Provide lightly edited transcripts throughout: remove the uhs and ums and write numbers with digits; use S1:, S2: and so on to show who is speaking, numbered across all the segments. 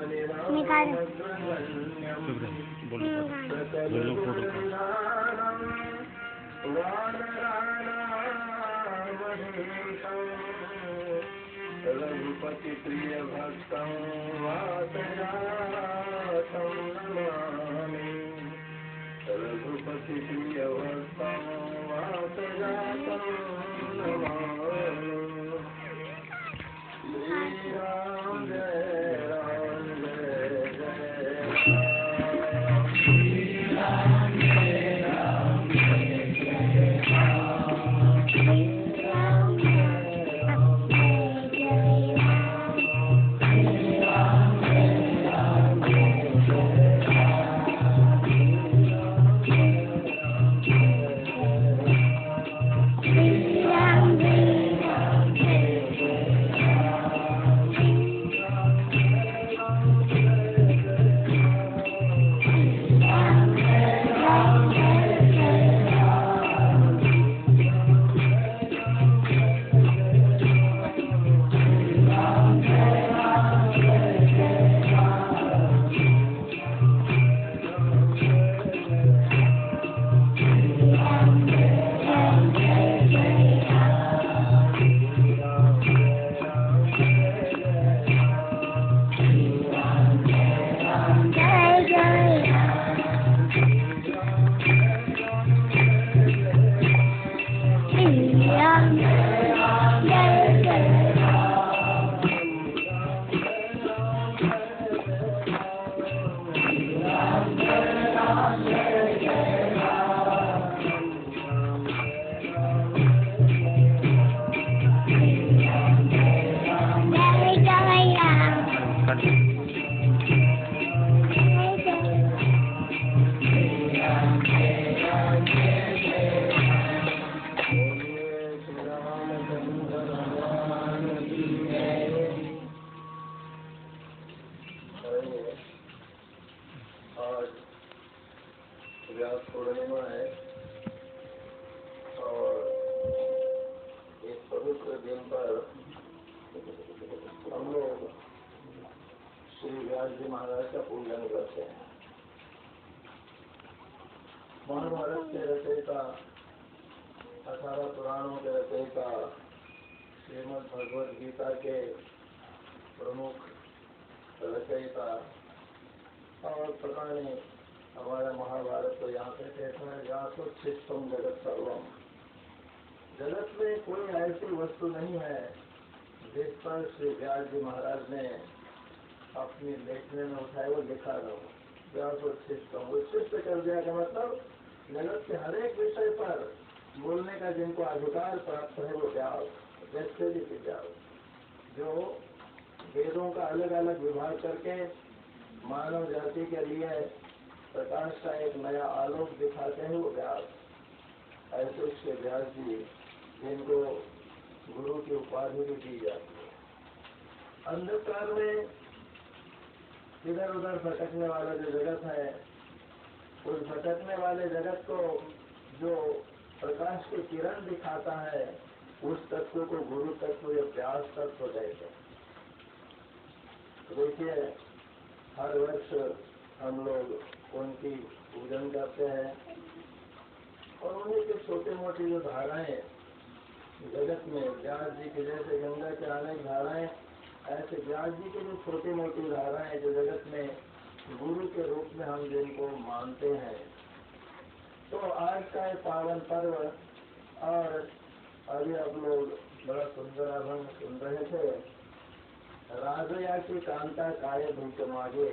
S1: निकाल
S2: रघुपति प्रिय भक्तं वातजातं नमामि। रघुपति प्रिय भक्तं वातजातं नमामि। श्री राम जय राम जय जय राम। श्री राम जय राम जय जय राम। श्री राम जय राम जय जय राम। श्री राम जय राम जय जय राम। श्री राम जय राम जय जय राम। श्री राम जय राम जय जय व्यास पूर्णिमा है और इस पवित्र दिन पर हम लोग श्री व्यास जी महाराज का पूजन करते हैं। महाभारत के रचयिता, 18 पुराणों के रचयिता, श्रीमद् भगवद गीता के प्रमुख रचयिता और पता नहीं हमारा महाभारत तो यहाँ पे कहता है व्यासोच्छिष्टम जगत सर्वम। जगत में कोई ऐसी वस्तु नहीं है जिस पर श्री व्यास जी महाराज ने अपनी लेखने में उठाए वो लिखा न हो। व्यासोच्छिष्टम, उच्छिष्ट कर दिया का मतलब जगत के हर एक विषय पर बोलने का जिनको अधिकार प्राप्त है वो व्यास, जैसे भी व्यास, जो वेदों का अलग अलग विभाग करके मानव जाति के लिए प्रकाश का एक नया आलोक दिखाते हैं वो व्यास। ऐसे श्री व्यास जी जिनको गुरु की उपाधि भी दी जाती है। अंधकार में इधर उधर भटकने वाला जो जगत है, उस भटकने वाले जगत को जो प्रकाश की किरण दिखाता है, उस तत्व को गुरु तत्व या व्यास तत्व कहते हैं। देखिए, हर वर्ष हम लोग उनकी पूजन करते हैं और उन्हीं की छोटी मोटी जो धाराएं जगत में, व्यास जी के जैसे गंगा के अनेक धाराएं, ऐसे व्यास जी की जो छोटी मोटी धाराएं जो जगत में गुरु के रूप में हम जिनको मानते हैं। तो आज का ये पावन पर्व, और अभी आप लोग बड़ा सुंदर अभंग सुन रहे थे, राजया की कांता काय भूख मागे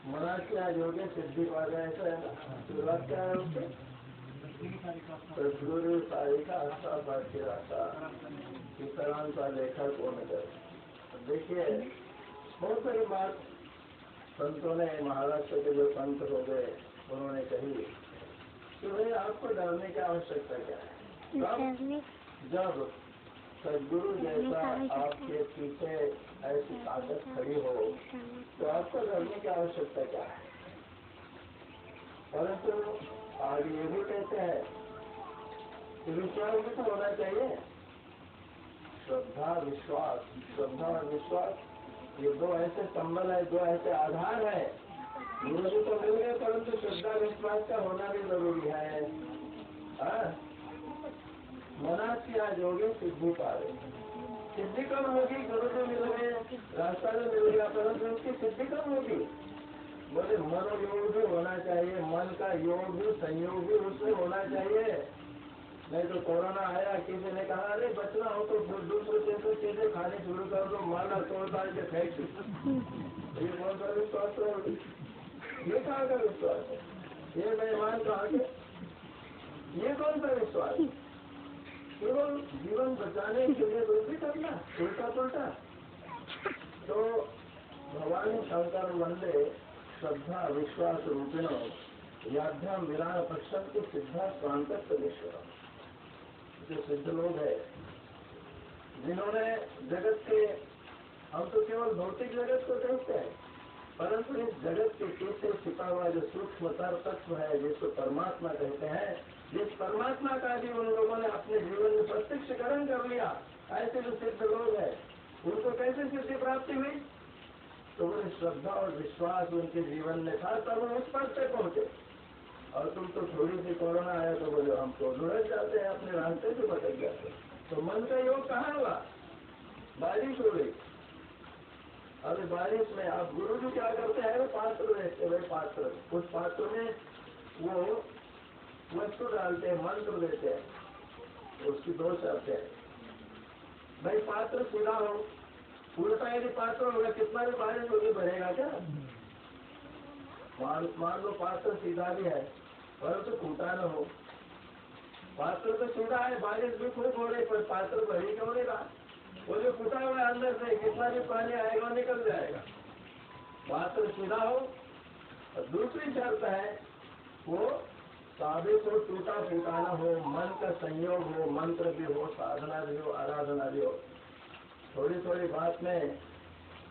S2: मना क्या योगे सिद्धि पा गए। ऐसा है ना, शुरुआत क्या है उससे? सदगुरु सारिका आशा बाकी आशा किसान का लेखक को नजर। देखिए, बहुत सारी बात संतों ने, महाराष्ट्र के जो संत हो गए, उन्होंने कही कि भाई आपको डरने की आवश्यकता क्या है? जब सदगुरु जैसा आपके पीछे ऐसी ताकत खड़ी हो तो आपको डरने की आवश्यकता क्या है? परंतु आज ये भी कहते हैं कि विश्वास भी तो होना चाहिए। श्रद्धा विश्वास, श्रद्धा और विश्वास ये दो ऐसे संबल है, दो ऐसे आधार है। गुरु जी तो मिल गए, परंतु श्रद्धा विश्वास का होना भी जरूरी है। मनासी आज होगी सिद्धि पावे, सिद्धि कब होगी? गुरु जी मिल गए, रास्ता भी मिल गया, परंतु उसकी सिद्धि कब होगी? बोले मनोयोग भी होना चाहिए, मन का योग भी, संयोग भी उसमें होना चाहिए। नहीं तो कोरोना आया, किसी ने कहा अरे बचना हो तो दूसरे तीसरे चीजें खाने शुरू कर दो, माला तोड़ के फेंक दो। ये कौन सा विश्वास है? ये कहाँ का विश्वास है? ये मेहमान कहाँ के? ये कौन सा विश्वास? केवल जीवन बचाने के लिए वृद्धि करना, उल्टा पुल्टा। तो भवानी शंकर वंदे श्रद्धा विश्वास रूपिणो याध्याम विराट पश्यंत सिद्धा स्वांतत्वेश्वर। जो सिद्ध लोग है, जिन्होंने जगत के, हम तो केवल भौतिक जगत को देखते हैं, परंतु इस जगत के पीछे छिपा हुआ जो सूक्ष्मतर तत्व है, जिसको परमात्मा कहते हैं, जिस परमात्मा का भी उन लोगों ने अपने जीवन में प्रत्यक्षकरण कर लिया, ऐसे जो सिद्ध लोग हैं, उनको कैसे सिद्धि प्राप्ति हुई? तो वो श्रद्धा और विश्वास उनके जीवन में था, तब वो उस पर से पहुंचे। और तुम तो थोड़ी सी कोरोना आया तो बोले हम तो लुढ़क जाते हैं, अपने रास्ते से भटक जाते हैं। तो मन का योग कहाँ हुआ? बारिश हो गई, अरे बारिश में आप गुरु जी क्या करते हैं? वो पात्र रहते हैं, पात्र, उस पात्र में वो वस्तु डालते हैं, मंत्र देते हैं। उसकी दो शर्तें हैं, भाई पात्र सीधा हो, उल्टा यदि पात्र होगा कितना भी बारिश होगी भरेगा क्या? मान लो पात्र सीधा भी है, परंतु फूटा न हो। पात्र तो सीधा है, बारिश भी खूब हो रही, पर पात्र भरी क्यों नहीं रहा? वो जो फूटा हुआ अंदर से कितना भी पानी आएगा निकल जाएगा। पात्र सीधा हो। और दूसरी शर्त है वो साबित हो, टूटा फूटा न हो, मन का संयोग हो, मंत्र भी हो, साधना भी हो, आराधना भी हो। थोड़ी थोड़ी बात में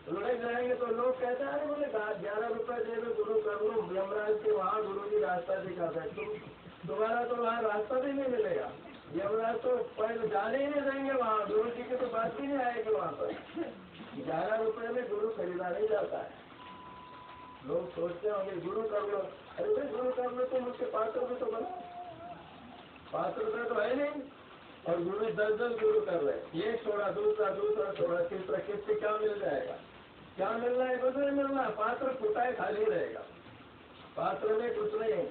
S2: लुढ़क जाएंगे तो लोग कहते हैं अरे बोले 11 रुपए दे दो गुरु कर लो, यमराज के वहाँ गुरु जी रास्ता दिखाते हैं, तुम्हारा तो वहाँ रास्ता भी नहीं मिलेगा। यमराज तो पहले जाने ही नहीं देंगे वहाँ, गुरु जी की तो बात ही नहीं आएगी वहाँ पर। 11 रुपए में गुरु खरीदा नहीं जाता है। लोग सोचते होंगे गुरु कर लो, अरे भाई गुरु कर लो तो मुझसे पात्र भी तो बना, पात्र तो है नहीं। और गुरु 10 गुरु कर रहे, एक छोड़ा दूसरा, दूसरा छोड़ा तीसरा, किससे क्या मिल जाएगा? क्या मिलना है? कुछ नहीं मिलना। पात्र फूटा है, खाली रहेगा, पात्र में कुछ नहीं,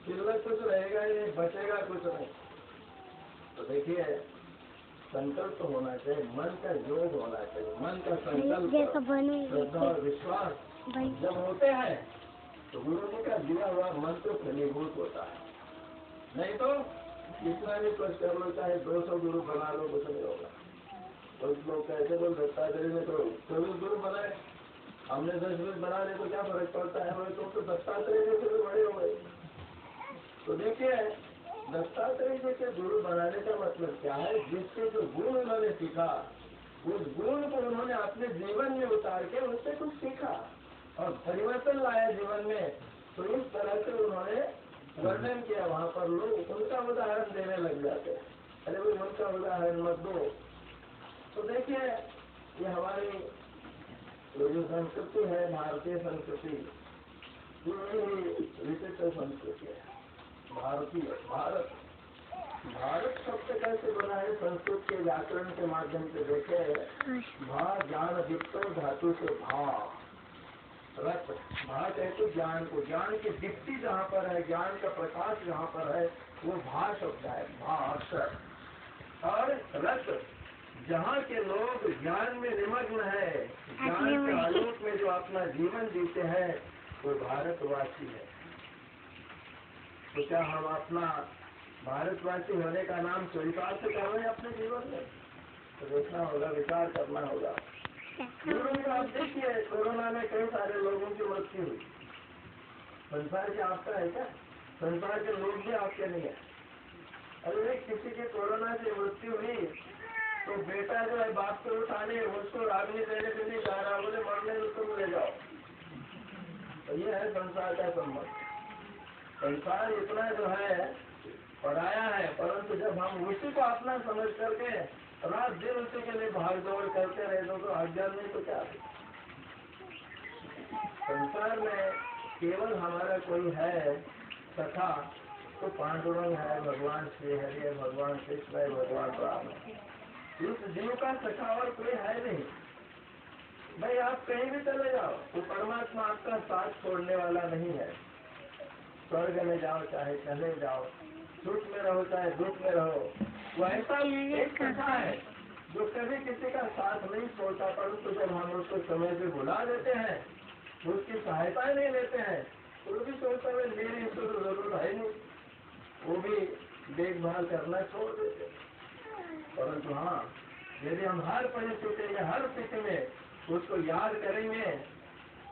S2: किल्लत कुछ रहेगा ही नहीं, बचेगा कुछ नहीं। तो देखिए संकल्प होना चाहिए, मन का योग होना चाहिए, मन का संकल्प, श्रद्धा और विश्वास जब होते हैं तो गुरु जी का दिया हुआ मंत्र फलीभूत होता है। नहीं तो जितना भी कुछ कर लो, चाहे 200 गुरु बना लो, कुछ नहीं होगा। कुछ लोग कहते बोल दत्तात्रेय ने तो 24 गुरु बनाए, हमने 10-20 बना ले तो क्या फर्क पड़ता है? तुम तो दत्तात्रेय जी से भी बड़े हो गए। तो देखिए दत्तात्रेय जी के गुरु बनाने का मतलब क्या है? जिसके जो गुण उन्होंने सीखा, उस गुण को उन्होंने अपने जीवन में उतार के उससे कुछ सीखा और परिवर्तन लाया जीवन में। तो इस तरह से उन्होंने वर्णन किया। वहाँ पर लोग उनका उदाहरण देने लग जाते हैं, अरे भाई उनका उदाहरण मत दो। तो देखिए ये हमारी जो संस्कृति है, भारतीय संस्कृति, ये विशिष्ट संस्कृति है। भारतीय भारत शब्द कैसे बना है? संस्कृत के व्याकरण के माध्यम से देखे, भा ज्ञान दीप्तो धातु से भा, रत भा कहते ज्ञान को, ज्ञान की दीप्ति जहाँ पर है, ज्ञान का प्रकाश जहाँ पर है, वो भा शब्द है, भा अक्षर। और रत जहाँ के लोग ज्ञान में निमग्न है, ज्ञान के आलोक में जो अपना जीवन जीते हैं, वो भारतवासी है। तो क्या हम अपना भारतवासी होने का नाम स्वीकार से कर रहे हैं अपने जीवन में? तो देखना होगा, विचार करना होगा। गुरु जी आप देखिए कोरोना में कई सारे लोगों की मृत्यु हुई। संसार के आपका है क्या? संसार के लोग भी आपके नहीं है। अरे किसी की कोरोना से मृत्यु हुई तो बेटा जो है बाप को उठाने, उसको रागनी देने के लिए जा रहा, बोले मरने में तुम ले जाओ। तो ये है संसार का संबंध। संसार इतना जो है पढ़ाया है, परंतु जब हम उसी को अपना समझ करके रात दिन उसी के लिए भाग दौड़ करते रहे तो अज्ञान नहीं तो क्या? परिवार में केवल हमारा कोई है सखा तो पांडुरंग है, भगवान श्री हरि है, भगवान कृष्ण है, भगवान राम है। इस जीव का सखा और कोई है नहीं। भाई आप कहीं भी चले जाओ तो परमात्मा आपका साथ छोड़ने वाला नहीं है। स्वर्ग में जाओ चाहे चले जाओ, सुख में रहो चाहे दुख में रहो, वो ऐसा एक सखा है जो कभी किसी का साथ नहीं छोड़ता। परंतु जब हम उसको समय से बुला देते हैं, उसकी सहायता नहीं लेते हैं, तो वो भी सोचता है मेरी इसको तो जरूरत है नहीं, वो भी देखभाल करना छोड़ देते। परंतु हाँ, यदि हम हर परिस्थिति में हर स्थिति में उसको याद करेंगे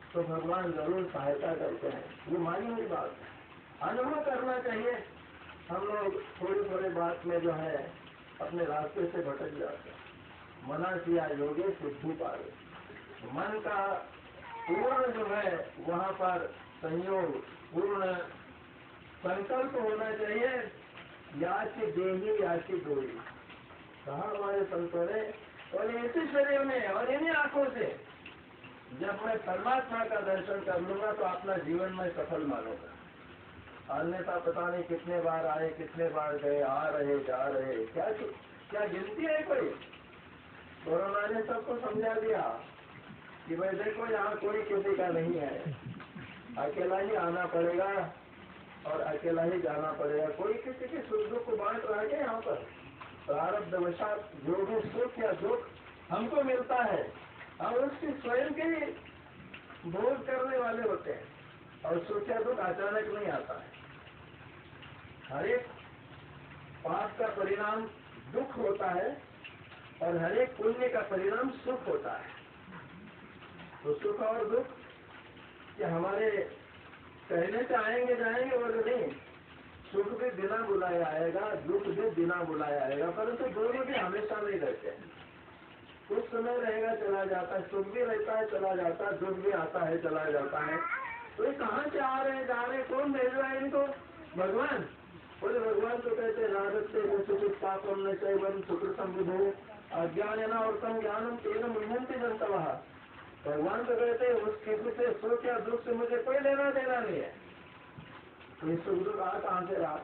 S2: तो भगवान जरूर सहायता करते हैं। ये मानी हुई बात है, अनुभव करना चाहिए। हम लोग थोड़ी थोड़ी बात में जो है अपने रास्ते से भटक जाते हैं। मना किया योगे सिद्धि पाए। मन का पूर्ण जो है वहाँ पर संयोग, पूर्ण संकल्प होना चाहिए। याची देही याची डोरी, कहा हमारे संतों ने। और इसी शरीर में और इन्हीं आंखों से जब मैं परमात्मा का दर्शन कर लूंगा तो अपना जीवन में सफल मानूंगा। अन्यथा पता नहीं कितने बार आए, कितने बार गए, आ रहे जा रहे, क्या गिनती है कोई। कोरोना ने सबको समझा दिया कि भाई देखो यहाँ कोई किसी का नहीं है, अकेला ही आना पड़ेगा और अकेला ही जाना पड़ेगा। कोई किसी के सुख दुख को बांट रहा है यहाँ पर। प्रारब्ध वशात जो भी सुख या दुख हमको मिलता है, हम उसकी स्वयं के भोग करने वाले होते हैं। और सुख या दुख अचानक नहीं आता है। हर एक पाप का परिणाम दुख होता है और हर एक पुण्य का परिणाम सुख होता है। तो सुख और दुख क्या हमारे कहने से आएंगे जाएंगे वो नहीं। सुख भी बिना बुलाए आएगा, दुख भी बिना बुलाए आएगा, परंतु दोनों भी हमेशा नहीं रहते हैं। कुछ समय रहेगा चला जाता है, सुख भी रहता है चला जाता है, दुख भी आता है चला जाता है। तो ये कहाँ से आ रहे हैं जा रहे हैं, कौन भेज रहा है इनको? भगवान। बोले भगवान तो कहते हैं राजस्ते सुखित पापम न चैवम सुकृतम विभो अज्ञान और कम ज्ञानम तेन मुह्यंति जनतवः। भगवान तो कहते हैं उस किसी से सुख या दुख से मुझे कोई लेना देना नहीं है। तो ये सुख दुख कहाँ से रहा?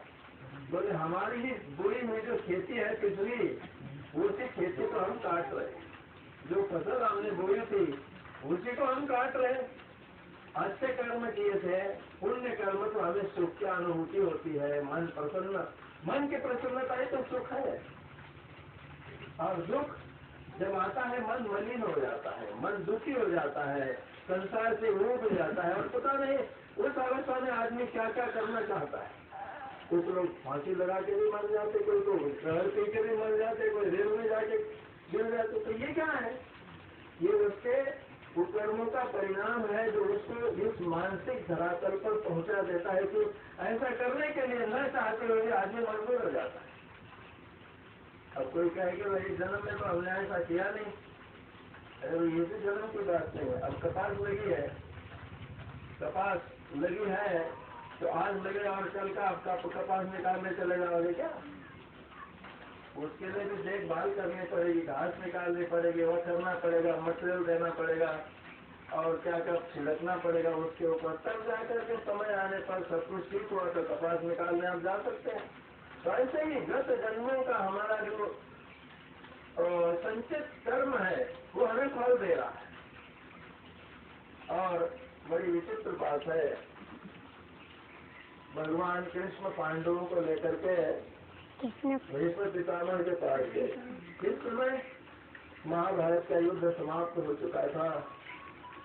S2: बोले हमारी ही बुरी हुई जो खेती है पिछली, उसी खेती को हम काट रहे। जो फसल हमने बोई थी उसी को हम काट रहे। अच्छे कर्म किए थे, पुण्य कर्म तो हमें सुख की अनुभूति होती है। मन प्रसन्न, मन की प्रसन्नता ही तो सुख है। और दुख जब आता है मन मलिन हो जाता है, मन दुखी हो जाता है, संसार से ऊब जाता है। और पता नहीं उस अवस्था में आदमी क्या क्या करना चाहता है। कुछ लोग फांसी लगा के भी मर जाते, कोई तो शहर पी के भी मर जाते, कोई रेल में जाके गिर जाते। तो ये क्या है? ये उसके कुकर्मों का परिणाम है जो उसको इस मानसिक धरातल पर पहुंचा देता है कि ऐसा करने के लिए न चाहते हुए आदमी मजबूर हो जाता है। अब कोई कहे कि भाई जन्म में तो हमने ऐसा किया नहीं, अरे ये भी जन्म की बात नहीं है। अब कपास लगी है, कपास लगी है तो आज लगे और कल का आपका कपास निकालने चले जाओगे क्या? उसके लिए भी देखभाल करनी पड़ेगी, घास निकालनी पड़ेगी, वह करना पड़ेगा, मटेरियल देना पड़ेगा और क्या क्या छिड़कना पड़ेगा उसके ऊपर। तब जाकर के समय आने पर सब कुछ ठीक हुआ तो कपास निकालने आप जा सकते हैं। तो ऐसे ही गत जन्मों का हमारा जो संचित कर्म है वो हमें फल दे रहा है। और बड़ी विचित्र बात है, भगवान कृष्ण पांडवों को लेकर के भीष्म पितामह के पास गए। इस समय महाभारत का युद्ध समाप्त हो चुका था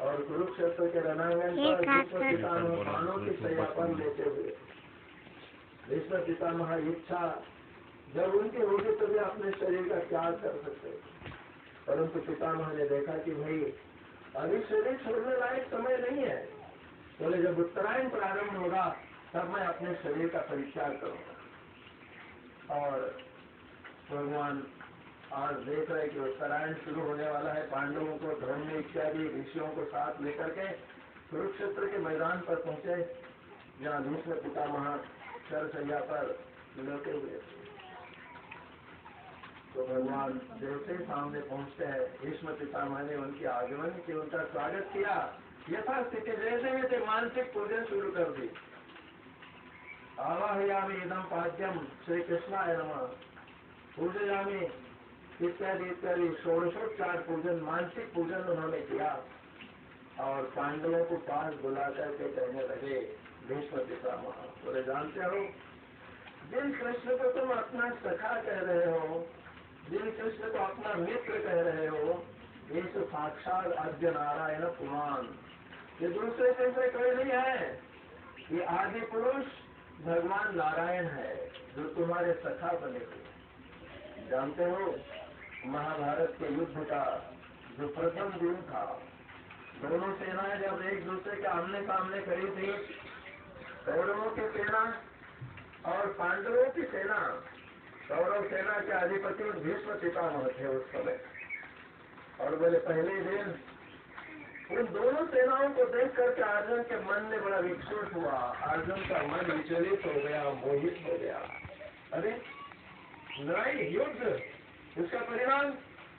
S2: और कुरुक्षेत्र के रणांगन पर भीष्म पितामह पांडवों की शैया पर लेटे हुए। भीष्म पितामह इच्छा जब उनकी होगी तभी अपने शरीर का त्याग कर सकते, परंतु पितामह ने देखा कि भाई अभी शरीर छोड़ने लायक समय नहीं है। बोले जब उत्तरायण प्रारंभ होगा तब मैं अपने शरीर का परित्याग करूंगा। और भगवान आज देख रहे कि उत्तरायण शुरू होने वाला है। पांडवों को धर्म इत्यादि ऋषियों को साथ लेकर के कुरुक्षेत्र के मैदान पर पहुंचे, जहाँ भीष्म पितामह शरशैया पर लेटे हुए। तो भगवान जैसे सामने पहुंचते हैं, भीष्म पितामह ने उनके आगमन की उनका स्वागत किया यथास्थिति जैसे वैसे मानसिक पूजन शुरू कर दी। आवाहयामि इदं पाद्यम श्री कृष्णाय नमः, पूजयामि इत्यादि इत्यादि षोडशोपचार पूजन, मानसिक पूजन उन्होंने किया। और पांडवों को पास बुला करके कहने लगे, भीष्म पितामह, बोले जानते हो जिन कृष्ण को तुम अपना सखा कह रहे हो, जिन कृष्ण को अपना मित्र कह रहे हो, ये तो साक्षात आद्य नारायण पुमान, ये दूसरे तीसरे कोई नहीं है, ये आदि पुरुष भगवान नारायण है जो तुम्हारे सखा बने थे। जानते हो महाभारत के युद्ध का जो प्रथम दिन था, दोनों सेनाएं जब एक दूसरे के आमने सामने खड़ी थी, कौरवों की सेना और पांडवों की सेना, कौरव सेना के अधिपति भीष्म पितामह थे उस समय। और बोले पहले दिन उन दोनों सेनाओं को देख करके अर्जुन के मन में बड़ा विक्षोभ हुआ, अर्जुन का मन विचलित हो गया, मोहित हो गया। अरे लड़ाई युद्ध, उसका परिणाम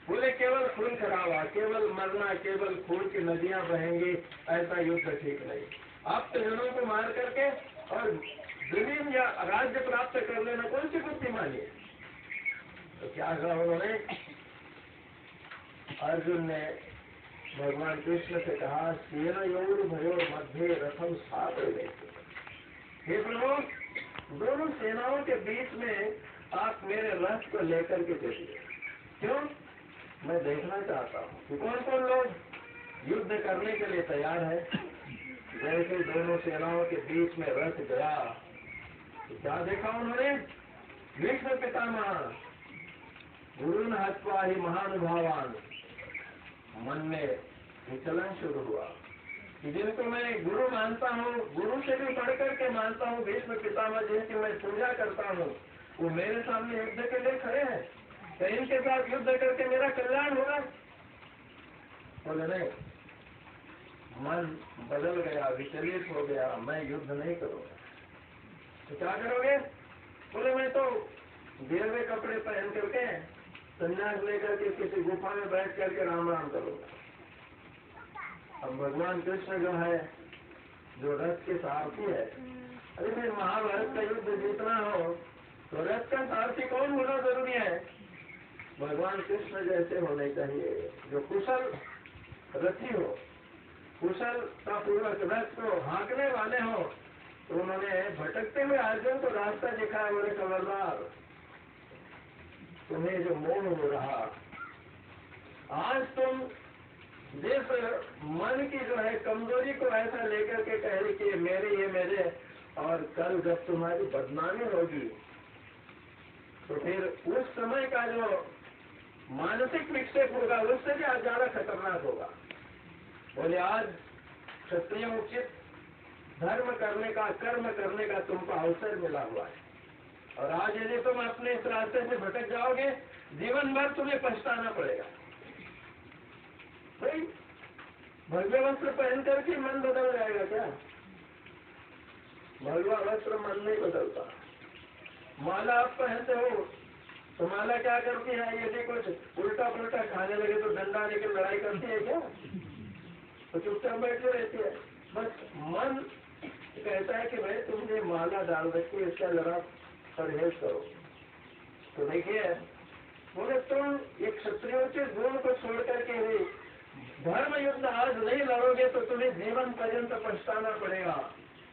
S2: बोले केवल खून खराबा, केवल मरना, केवल खून की नदियां बहेंगी, ऐसा युद्ध ठीक नहीं। आप तो जनों को मार करके और जमीन या राज्य प्राप्त कर लेना कौन सी बुद्धिमानी है। तो क्या कहा उन्होंने, अर्जुन ने भगवान कृष्ण से कहा, सेनयोर भयोर मध्य रथम स्थापय, हे प्रभु दोनों सेनाओं के बीच में आप मेरे रथ को लेकर के चलिए। क्यों? मैं देखना चाहता हूँ कि कौन कौन लोग युद्ध करने के लिए तैयार है। जैसे दोनों सेनाओं के बीच में रथ गया तो क्या देखा उन्होंने, भीष्म पितामह गुरुन हत्वा ही महानुभावान, मन में विचलन शुरू हुआ कि जिनको मैं गुरु मानता हूँ, गुरु से भी बढ़ करके मानता हूँ, भीष्म पितामह जिनकी मैं पूजा करता हूँ, वो मेरे सामने युद्ध के लिए खड़े हैं, तो इनके साथ युद्ध करके मेरा कल्याण होगा। बोले नहीं, मन बदल गया, विचलित हो गया, मैं युद्ध नहीं करूँगा। तो क्या करोगे? बोले मैं तो गिरवे कपड़े पहन करके संन्यास लेकर के किसी गुफा में बैठ करके राम राम करूँगा। अब भगवान कृष्ण जो है, जो रथ के सारथी है, अरे भाई महाभारत का युद्ध जीतना हो तो रथ का सारथी कौन होना जरूरी है? भगवान कृष्ण जैसे होने चाहिए, जो कुशल रथी हो, कुशल का पूर्वक रथ को हाँकने वाले हो। तो उन्होंने भटकते हुए अर्जुन को रास्ता दिखाया, बोले खबरदार तुम्हें जो मोह हो रहा, आज तुम जिस मन की जो है कमजोरी को ऐसा लेकर के कह रही कि ये मेरे, और कल जब तुम्हारी बदनामी होगी तो फिर उस समय का जो मानसिक विक्षेप होगा उससे भी ज्यादा खतरनाक होगा। बोले आज क्षत्रिय उचित धर्म करने का, कर्म करने का तुमको अवसर मिला हुआ है, और आज यदि तुम अपने इस रास्ते से भटक जाओगे, जीवन भर तुम्हें पछताना पड़ेगा। भाई भगवे वस्त्र पहन करके मन बदल जाएगा क्या? भगवा वस्त्र मन नहीं बदलता। माला आप पहनते हो तो माला क्या करती है, यदि कुछ उल्टा पुल्टा खाने लगे तो डंडा लेकर लड़ाई करती है क्या? तो चुपचाप बैठे रहती है। बस मन कहता है कि भाई तुमने माला डाल रखी, इसका जरा परहेज करो। तो देखिए बोले तुम ये क्षत्रियों के गुण को छोड़ करके भी धर्म युद्ध आज नहीं लड़ोगे तो तुम्हें जीवन पर्यंत पछताना पड़ेगा,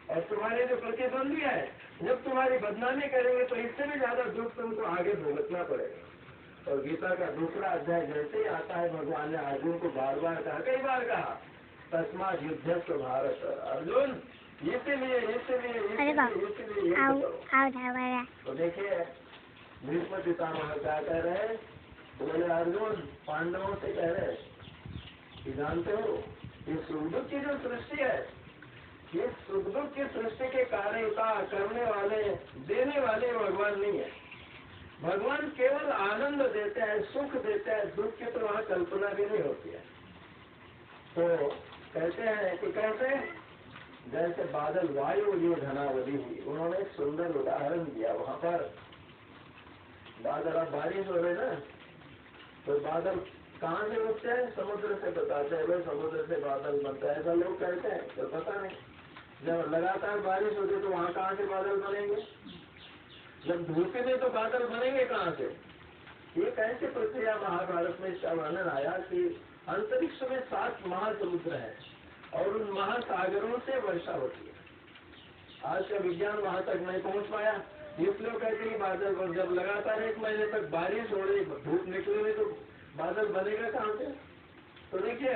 S2: और तुम्हारे जो प्रतिद्वंदी है जब तुम्हारी बदनामी करेंगे तो इससे भी ज्यादा दुख तुमको आगे भुगतना पड़ेगा। और गीता का दूसरा अध्याय जैसे ही आता है, भगवान ने अर्जुन को बार बार कहा, कई बार कहा, तस्मात् युद्धस्तु भारत, अर्जुन इसीलिए तो देखिए भीष्म पितामह क्या कह रहे हैं, बोले अर्जुन पांडवों से कह रहे कि जानते हो ये सुख दुख की जो सृष्टि है, ये सुख दुख की सृष्टि के कारणता करने वाले, देने वाले भगवान नहीं है। भगवान केवल आनंद देते हैं, सुख देते हैं, दुख की तो वहाँ कल्पना भी नहीं होती है। तो कहते हैं कि कैसे, जैसे बादल वायु जो घनावली हुई, उन्होंने एक सुंदर उदाहरण दिया। वहाँ पर बादल, अब बारिश हो रही ना, तो बादल कहाँ से उठते हैं? समुद्र से बताते हैं, भाई समुद्र से बादल बनता है, ऐसा लोग कहते हैं, तो पता नहीं। जब लगातार बारिश होती तो वहाँ कहाँ से बादल बनेंगे? जब धूप ही नहीं तो बादल बनेंगे कहाँ से? ये कैसे प्रक्रिया महाभारत में इसका वर्णन आया कि अंतरिक्ष में 7 महासमुद्र है और उन महासागरों से वर्षा होती है। आज का विज्ञान वहां तक नहीं पहुंच पाया, इसलिए कहते हैं बादल, जब लगातार 1 महीने तक बारिश हो रही, धूप निकली नहीं तो बादल बनेगा कहाँ से? तो देखिए,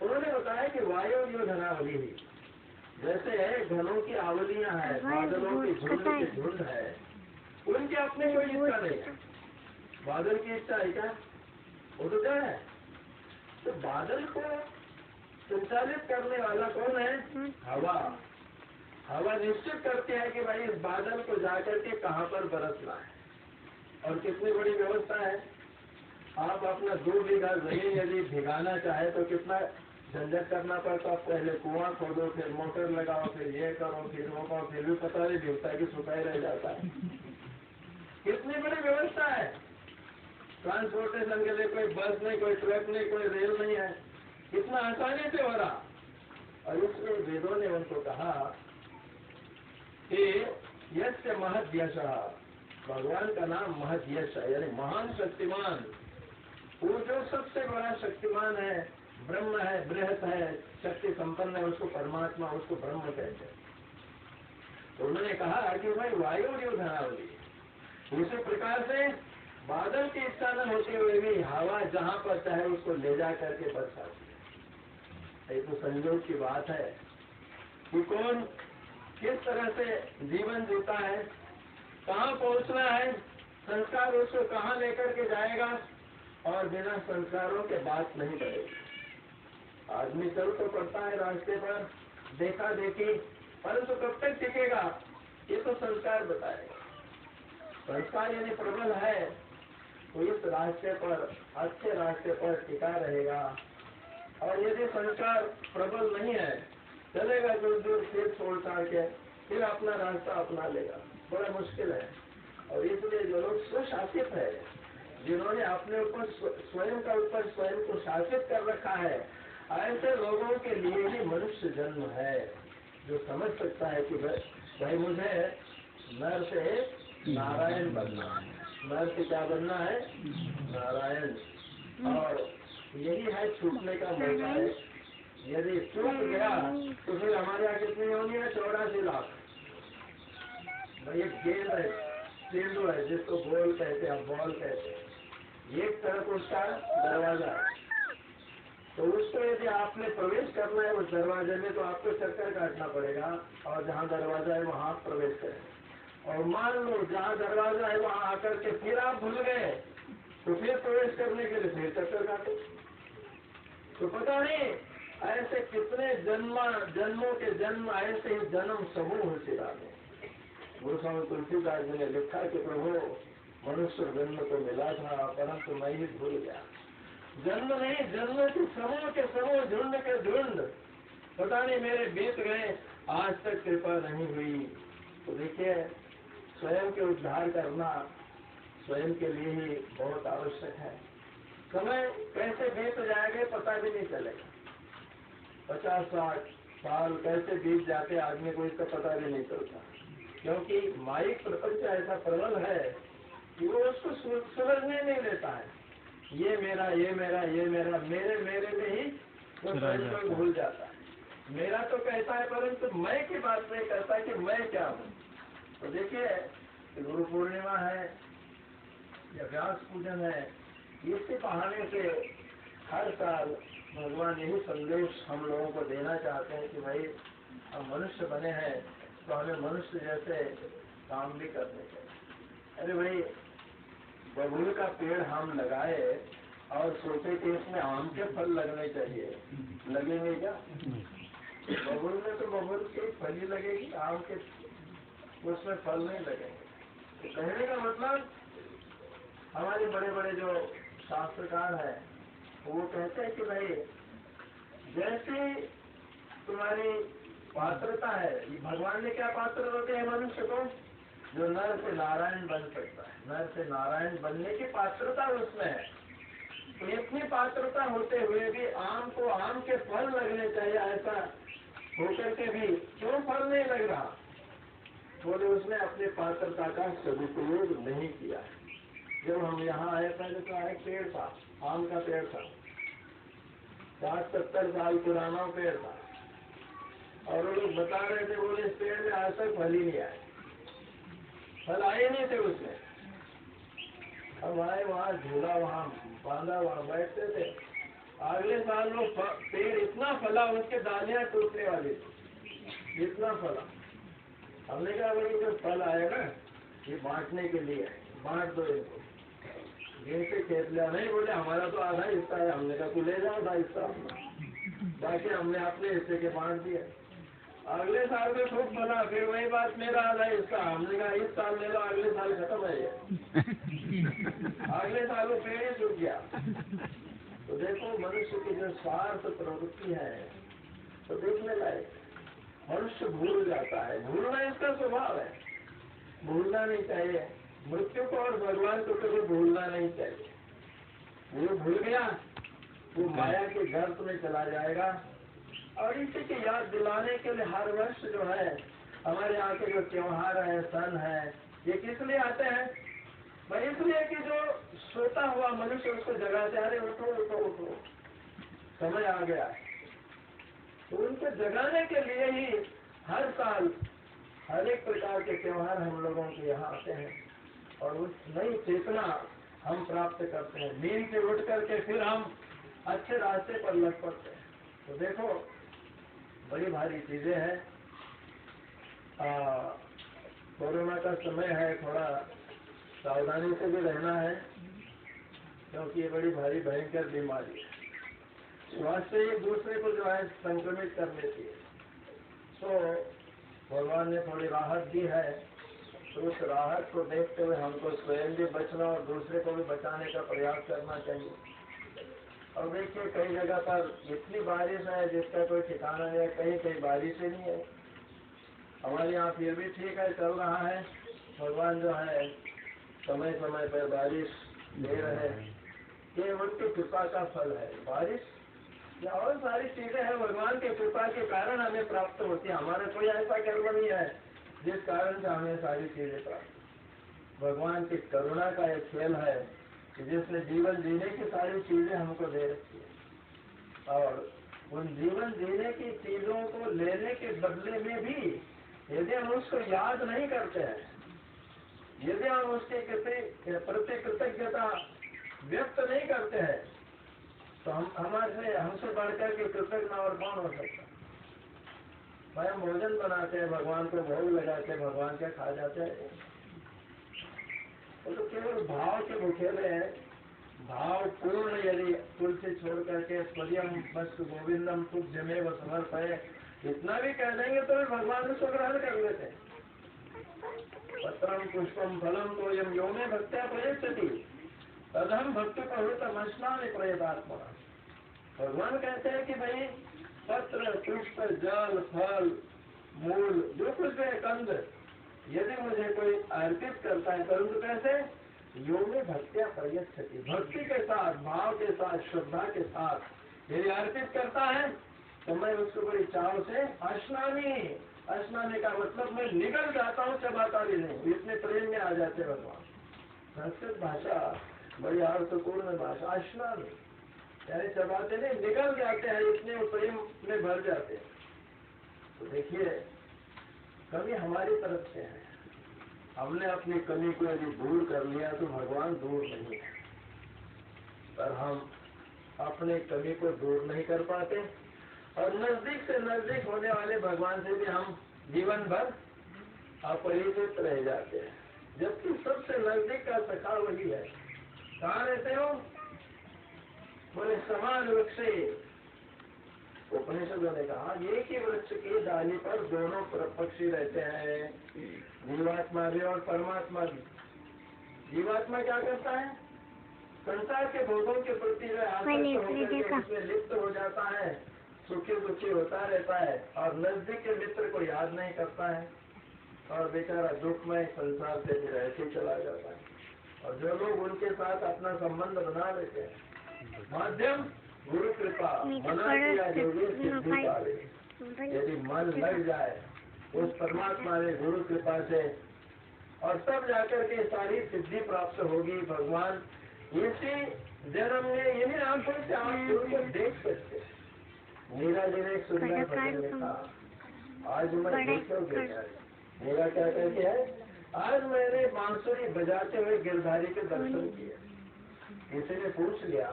S2: उन्होंने बताया कि वायु जो धनावली है, जैसे घनों की आवलियां है, बादलों की झुंड है, उनकी अपने कोई इच्छा नहीं है। बादल की इच्छा है क्या? वो तो क्या है? तो बादल को संचालित करने वाला कौन है? हवा। हवा निश्चित करती है कि भाई इस बादल को जाकर के कहाँ पर बरसना है। और कितनी बड़ी व्यवस्था है। आप अपना 2 बीघा जमीन यदि भिगाना चाहे तो कितना झंझट करना पड़ता। पहले कुआं खोदो, फिर मोटर लगाओ, फिर ये करो, फिर वो करो, फिर भी पता नहीं भिगता है कि सुखाई रह जाता है। कितनी बड़ी व्यवस्था है। ट्रांसपोर्टेशन के लिए कोई बस नहीं, कोई ट्रक नहीं, कोई रेल नहीं है, कितना आसानी से हो रहा। और इसलिए वेदों ने उनको कहा कि यस्य महद्यश, भगवान का नाम महद्यश है, यानी महान शक्तिमान। वो जो सबसे बड़ा शक्तिमान है, ब्रह्म है, बृहत है, शक्ति संपन्न है, उसको परमात्मा, उसको ब्रह्म कहते हैं। तो उन्होंने कहा कि भाई वायु जो धनावली, उसी प्रकार से बादल की इच्छा न होते हुए भी हवा जहां पर चाहे उसको ले जा करके बरसाती है। ये तो संयोग की बात है कि कौन किस तरह से जीवन जीता है, कहाँ पहुंचना है, संस्कार उसको कहाँ लेकर के जाएगा, और बिना संस्कारों के बात नहीं करेगी। आदमी चल तो पड़ता है रास्ते पर, देखा देखी, परंतु कब तक टिकेगा, ये तो संस्कार बताएगा। संस्कार यदि प्रबल है तो इस रास्ते पर, अच्छे रास्ते पर टिका रहेगा। और यदि संस्कार प्रबल नहीं है, चलेगा दूर दूर, फिर छोड़ छाड़ के फिर अपना रास्ता अपना लेगा, बड़ा मुश्किल है। और इसलिए जो लोग सुशासित है, जिन्होंने अपने ऊपर स्वयं का ऊपर स्वयं को शासित कर रखा है, ऐसे लोगों के लिए ही मनुष्य जन्म है। जो समझ सकता है कि भाई मुझे नर से नारायण बनना है, नर से क्या बनना है? नारायण। और यही है छूटने का मौका है। यदि छूट गया तो फिर हमारे यहाँ कितनी होनी है? 84 लाख। भाई एक गेंद है, चेंडू है, जिसको बॉल कहते हैं, बॉल कहते हैं, एक तरफ उसका दरवाजा है, तो उसको यदि आपने प्रवेश करना है उस दरवाजे में, तो आपको चक्कर काटना पड़ेगा, और जहाँ दरवाजा है वहाँ आप प्रवेश करें। और मान लो जहाँ दरवाजा है वहाँ आकर के फिर आप भूल गए, तो फिर प्रवेश करने के लिए फिर चक्कर काटो। तो पता नहीं ऐसे कितने जन्मों के जन्म, ऐसे ही जन्म समूह से डाले। गुरु स्वामी तुलसीदास जी ने लिखा कि प्रभु मनुष्य जन्म तो मिला था, परंतु मैं ही भूल गया। जन्म नहीं, जन्म के समूह, झुंड के झुंड, पता नहीं मेरे बीत गए, आज तक कृपा नहीं हुई। तो देखिए, स्वयं के उद्धार करना स्वयं के लिए ही बहुत आवश्यक है। समय कैसे बीत जाएगा पता भी नहीं चलेगा। 50-60 साल कैसे बीत जाते आदमी को इसका पता भी नहीं चलता, क्योंकि माइक प्रपंच ऐसा प्रबल है कि वो उसको समझने नहीं देता है। ये मेरा, ये मेरा, ये मेरा, मेरे में ही वो स्वयं को भूल जाता है। मेरा तो कहता है, परंतु मैं की बात नहीं करता कि मैं क्या हूँ। तो देखिए, गुरु पूर्णिमा है या व्यास पूजन है, इसी बहाने से हर साल भगवान यही संदेश हम लोगों को देना चाहते हैं कि भाई हम मनुष्य बने हैं तो हमें मनुष्य जैसे काम भी करने चाहिए। अरे भाई, बबूल का पेड़ हम लगाए और सोचे कि इसमें आम के फल लगने चाहिए, लगेंगे क्या? बबूल में तो बबूल की फल ही लगेगी, आम के उसमें फल नहीं लगेंगे। तो कहने का मतलब, हमारे बड़े बड़े जो शास्त्रकार हैं वो कहते हैं कि भाई जैसी तुम्हारी पात्रता है, भगवान ने क्या पात्र होते हैं मनुष्य को? जो नर से नारायण बन सकता है, नर से नारायण बनने की पात्रता उसमें है। इतनी पात्रता होते हुए भी आम को आम के फल लगने चाहिए, ऐसा होकर के भी क्यों फल नहीं लग रहा? बोले उसने अपनी पात्रता का सदुपयोग नहीं किया। जब हम यहाँ आए पहले तो एक पेड़ था, आम का पेड़ था, 60-70 साल पुराना पेड़ था, और वो लोग बता रहे थे, बोले इस पेड़ में आज तक फल ही नहीं आए, फल आए नहीं थे उसमें। अब आए वहाँ झूला वहाँ बांधा, वहाँ बैठते थे। अगले साल वो पेड़ इतना फला, उसके डालियां टूटने वाली थी, इतना फला। हमने कहा भाई जो फल आए ना ये बांटने के लिए, बांट दो इनको, जिनसे खेत लिया। नहीं, बोले हमारा तो आधा हिस्सा है। हमने कहा तू ले जाओ आधा हिस्सा अपना, बाकी हमने अपने हिस्से के बांट दिए। अगले साल में खूब फला, फिर वही बात, मेरा आधा हिस्सा। हमने कहा इस साल ले लो, अगले साल खत्म है ये। अगले साल वो पेड़ ही सूख गया। तो देखो मनुष्य की जो स्वार्थ प्रवृत्ति है तो देखने लायक, मनुष्य भूल जाता है, भूलना इसका स्वभाव है, भूलना नहीं चाहिए। मृत्यु को और भगवान को कभी भूलना नहीं चाहिए। वो भूल गया वो माया के गर्त में चला जाएगा। और इसी की याद दिलाने के लिए हर वर्ष जो है हमारे यहाँ के जो त्योहार है, सन है, ये किस लिए आते हैं? भाई इसलिए कि जो सोता हुआ मनुष्य उसको जगाते, अरे उठो उठो उठो, समय आ गया। तो उनको जगाने के लिए ही हर साल हर एक प्रकार के त्योहार हम लोगों के यहाँ आते हैं, और उस नई चेतना हम प्राप्त करते हैं। नींद से उठ करके फिर हम अच्छे रास्ते पर लग पड़ते हैं। तो देखो बड़ी भारी चीजें हैं। कोरोना का समय है, थोड़ा सावधानी से भी रहना है, क्योंकि ये बड़ी भारी भयंकर बीमारी है। श्वास से एक दूसरे को जो है संक्रमित कर लेती है। तो भगवान ने थोड़ी राहत दी है, तो उस राहत को देखते हुए हमको स्वयं भी बचना और दूसरे को भी बचाने का प्रयास करना चाहिए। और देखिए कई जगह पर इतनी बारिश है जिसका कोई ठिकाना नहीं है, कहीं कहीं बारिश ही नहीं है। हमारे यहाँ फिर भी ठीक है, चल रहा है। भगवान जो है समय समय पर बारिश दे रहे हैं, ये उनकी कृपा का फल है। बारिश या और सारी चीजें हैं भगवान की कृपा के कारण हमें प्राप्त होती है। हमारा कोई ऐसा कर्म नहीं है जिस कारण से हमें सारी चीजें प्राप्त। भगवान की करुणा का एक खेल है कि जिसने जीवन जीने की सारी चीजें हमको दे रखी है, और उन जीवन जीने की चीजों को लेने के बदले में भी यदि हम उसको याद नहीं करते हैं, यदि हम उसके प्रति कृतज्ञता व्यक्त नहीं करते हैं, तो हमसे बढ़कर के कृतज्ञ और कौन हो सकता? भाई हम भोजन बनाते हैं, भगवान को भोग लगाते हैं, भगवान क्या खा जाते हैं? वो तो केवल भाव के भूखेले हैं। भाव पूर्ण यदि तुलसी छोड़ करके स्वयं वस्तु गोविंदम तुझमेव समर्पये, इतना भी कह देंगे तो भी भगवान उसको ग्रहण कर लेते हैं। पत्रम पुष्पम फलम तो यम यो में भक्त्या प्रयच्छति तदहम भक्ति प्रवृत्तमश्नामि प्रयतात्मा। भगवान कहते हैं कि भाई पत्र पुष्प जल फल मूल जो कुछ है कंद, यदि मुझे कोई अर्पित करता है, परंतु कैसे? योग में भक्तिया प्रयच्छति, भक्ति के साथ, भाव के साथ, श्रद्धा के साथ यदि अर्पित करता है तो मैं उसको बड़ी चाव से अश्नामी का मतलब मैं निगल जाता हूँ, चबाता भी नहीं। इतने प्रेम में आ जाते भगवान। संस्कृत भाषा बड़ी अर्थपूर्ण भाषा। अश्नामी यानी चबाते नहीं, निगल जाते हैं, इतने प्रेम में भर जाते हैं। तो देखिए कमी हमारी तरफ से है। हमने अपनी कमी को यदि दूर कर लिया तो भगवान दूर नहीं है, पर हम अपने कमी को दूर नहीं कर पाते, और नजदीक से नजदीक होने वाले भगवान से भी हम जीवन भर अपरिचित रह जाते हैं, जबकि सबसे नजदीक का सखा वही है। कहाँ रहते हो? बोले समान वृक्ष। उपनिषदों ने कहा एक ही वृक्ष की डाली पर दोनों पक्षी रहते हैं, जीवात्मा भी और परमात्मा भी। जीवात्मा क्या करता है? संसार के भोगों के प्रति उसमें लिप्त हो जाता है, सुखी दुखी होता रहता है, और नजदीक के मित्र को याद नहीं करता है, और बेचारा दुखमय संसार से भी ऐसे चला जाता है। और जो लोग उनके साथ अपना संबंध बना लेते हैं, माध्यम गुरु कृपा, मना किया योगी सिद्धि पावे। यदि मन लग जाए उस परमात्मा ने गुरु कृपा से, और तब जाकर के सारी सिद्धि प्राप्त होगी। भगवान इसी जन्म में इन्हीं आंखों से आप गुरु को देख सकते हैं। मीरा जी ने एक सुंदर भजन लिखा, आज मैं देखोगे। मेरा क्या कहते हैं, आज मैंने बांसुरी बजाते हुए गिरधारी के दर्शन किए। किसी ने पूछ लिया,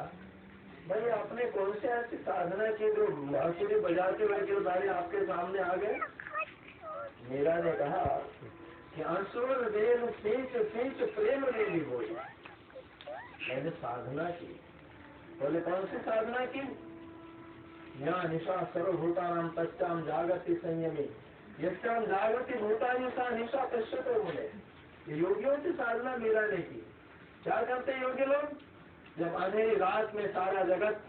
S2: भाई आपने कौन से ऐसी साधना की जो बांसुरी बजाते हुए गिरधारी आपके सामने आ गए? मीरा ने कहा कि अंशुर वेल पींच पींच प्रेम रेली बोली, मैंने साधना की। बोले कौन सी साधना की? यहाँ निशा सर्वभूतानाम तच्चाम जागति संयमी, यश्चाम जागति भूतानि सा निशा पश्यतो मुने। योगियों की साधना मीरा ने की। क्या करते योगी लोग? जब अंधेरी रात में सारा जगत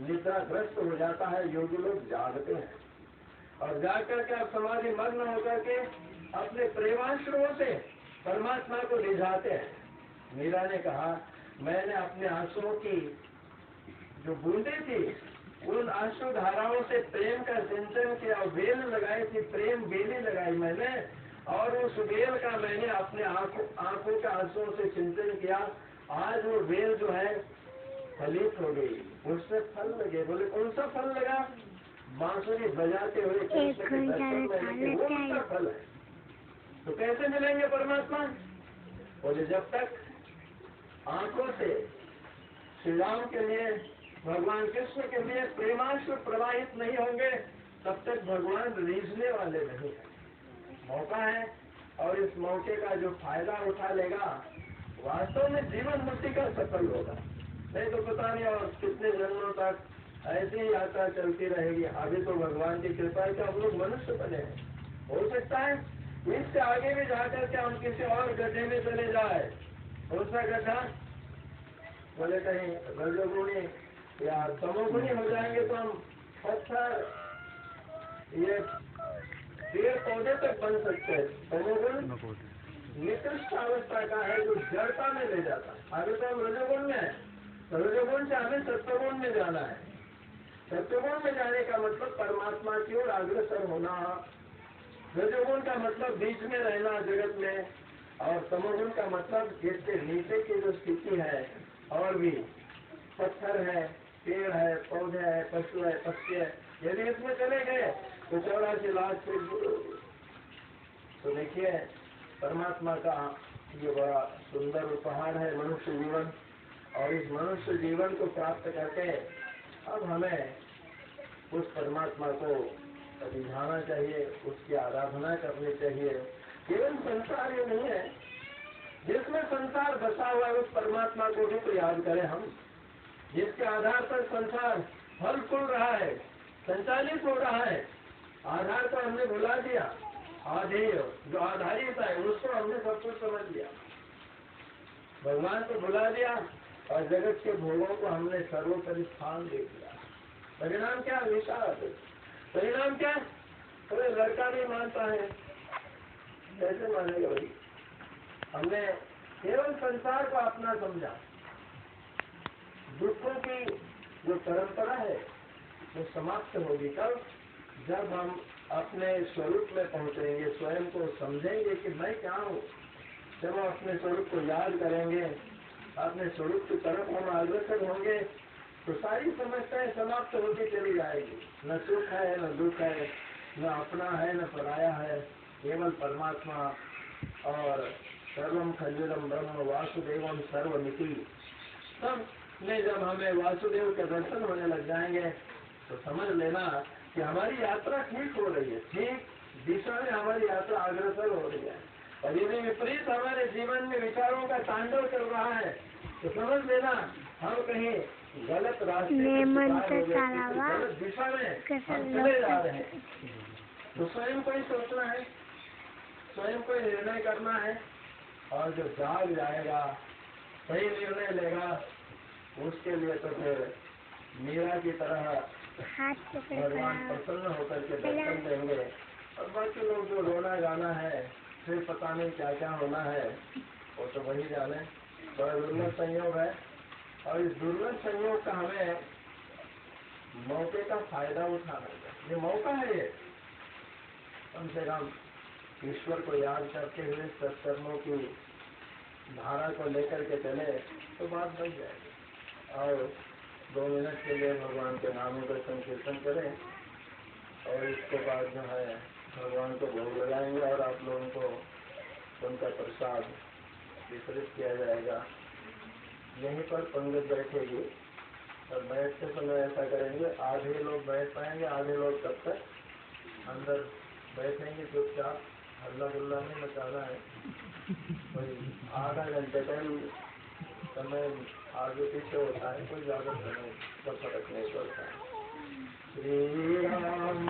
S2: निद्राग्रस्त हो जाता है, योगी लोग जागते हैं और जाग करके आप समाधि मग्न होकर के अपने प्रेमाश्रुओं से परमात्मा को रिझाते हैं। मीरा ने कहा, मैंने अपने आंसुओं की जो बूंदे थी, उन आंसू धाराओं से प्रेम का सिंचन किया, बेल लगाई थी, प्रेम बेली लगाई मैंने, और उस बेल का मैंने अपने आंखों के आंसुओं से सिंचन किया। आज वो बेल जो है फलित हो गई, उससे फल लगे। बोले कौन सा फल लगा? बांसुरी बजाते हुए कृष्ण के दर्शन मैंने, वो उसका फल है। तो कैसे मिलेंगे परमात्मा? बोले जब तक आंखों से श्री राम के लिए, भगवान कृष्ण के लिए प्रेमांशु प्रवाहित नहीं होंगे, तब तक भगवान रीझने वाले नहीं है। मौका है, और इस मौके का जो फायदा उठा लेगा, वास्तव में जीवन मुक्ति का सफल होगा। नहीं तो पता नहीं और कितने जन्मों तक ऐसी ही यात्रा चलती रहेगी। अभी तो भगवान की कृपा है कि हम लोग मनुष्य बने हैं। हो सकता है इससे आगे भी जाकर के हम किसी और गड्ढे में चले जाए। कौन सा गड्ढा? बोले कहीं रजोगुणी या तमोगुणी हो जाएंगे तो हम पत्थर, ये पेड़ पौधे तक बन सकते हैं। तमोगुण निकृष्ट अवस्था का है जो जड़ता में ले जाता है। अभी तो हम रजोगुण में है, रजोगुण से हमें सत्वगुण में जाना है। सत्वगुण में जाने का मतलब परमात्मा की ओर अग्रसर होना। रजोगुण का मतलब बीच में रहना जगत में, और तमोगुण का मतलब इससे नीचे की जो स्थिति है, और भी पत्थर है, पेड़ है, पौधे है, पशु है, पक्षी है, यदि इसमें चले गए तो 84 लाख से। तो देखिए परमात्मा का ये बड़ा सुंदर उपहार है मनुष्य जीवन, और इस मनुष्य जीवन को प्राप्त करके अब हमें उस परमात्मा को रिझाना चाहिए, उसकी आराधना करनी चाहिए। केवल संसार ये नहीं है, जिसमें संसार बसा हुआ है उस परमात्मा को भी तो याद करें हम, जिसके आधार पर संसार फल फूल रहा है, संचालित हो रहा है। आधार को हमने भुला दिया, आधेय जो आधारित है उसको हमने सब कुछ समझ लिया, भगवान को भुला दिया, और जगत के भोगों को हमने सर्वोपरि स्थान दे दिया। परिणाम क्या? विषाद। परिणाम क्या? कोई लड़का नहीं मानता है, कैसे मानेगा भाई? हमने केवल संसार को अपना समझा। दुखों की जो परंपरा है वो समाप्त होगी कब? जब हम अपने स्वरूप में पहुंचेंगे, स्वयं को समझेंगे कि मैं क्या हूँ। जब हम अपने स्वरूप को याद करेंगे, अपने स्वरूप की तरफ हम अग्रसर होंगे, तो सारी समस्याएं समाप्त होती चली जाएगी। न सुख है, न दुख है, न अपना है, न पराया है, केवल परमात्मा। और सर्वम खल्विदम ब्रह्म वासुदेवम सर्वमिति। तब में जब हमें वासुदेव के दर्शन होने लग जाएंगे तो समझ लेना कि हमारी यात्रा ठीक हो रही है, ठीक दिशा में हमारी यात्रा अग्रसर हो रही है। और यदि विपरीत हमारे जीवन में विचारों का तांडव चल रहा है तो समझ लेना हम कहीं गलत रास्ते गलत दिशा में हम चले जा रहे हैं। तो स्वयं को ही सोचना है, स्वयं को निर्णय करना है, और जो जाग जाएगा, सही निर्णय लेगा, उसके लिए तो फिर मीरा की तरह भगवान प्रसन्न होकर के दर्शन देंगे। और बाकी लोग जो रोना गाना है, फिर पता नहीं क्या क्या होना है, वो तो वही जाने। बड़ा दुर्लभ संयोग है और इस दुर्लभ संयोग का हमें मौके का फायदा उठाना है। ये मौका है, ये कम से कम ईश्वर को याद करते हुए सत्कर्मों की धारा को लेकर के चले तो बात बच जाएगी। और 2 मिनट के लिए भगवान के नामों का संकीर्तन करें और इसके बाद जो है भगवान को भोग लगाएंगे और आप लोगों को उनका प्रसाद वितरित किया जाएगा। यहीं पर पंडित बैठेगी और बैठते समय ऐसा करेंगे, आधे लोग बैठ पाएंगे, आधे लोग तब तक अंदर बैठेंगे चुपचाप, हल्ला गुल्ला नहीं मचाना है। कोई आधा घंटे का समय आगे पीछे होता है, कोई ज्यादा समय का फर्क नहीं पड़ता है। श्री राम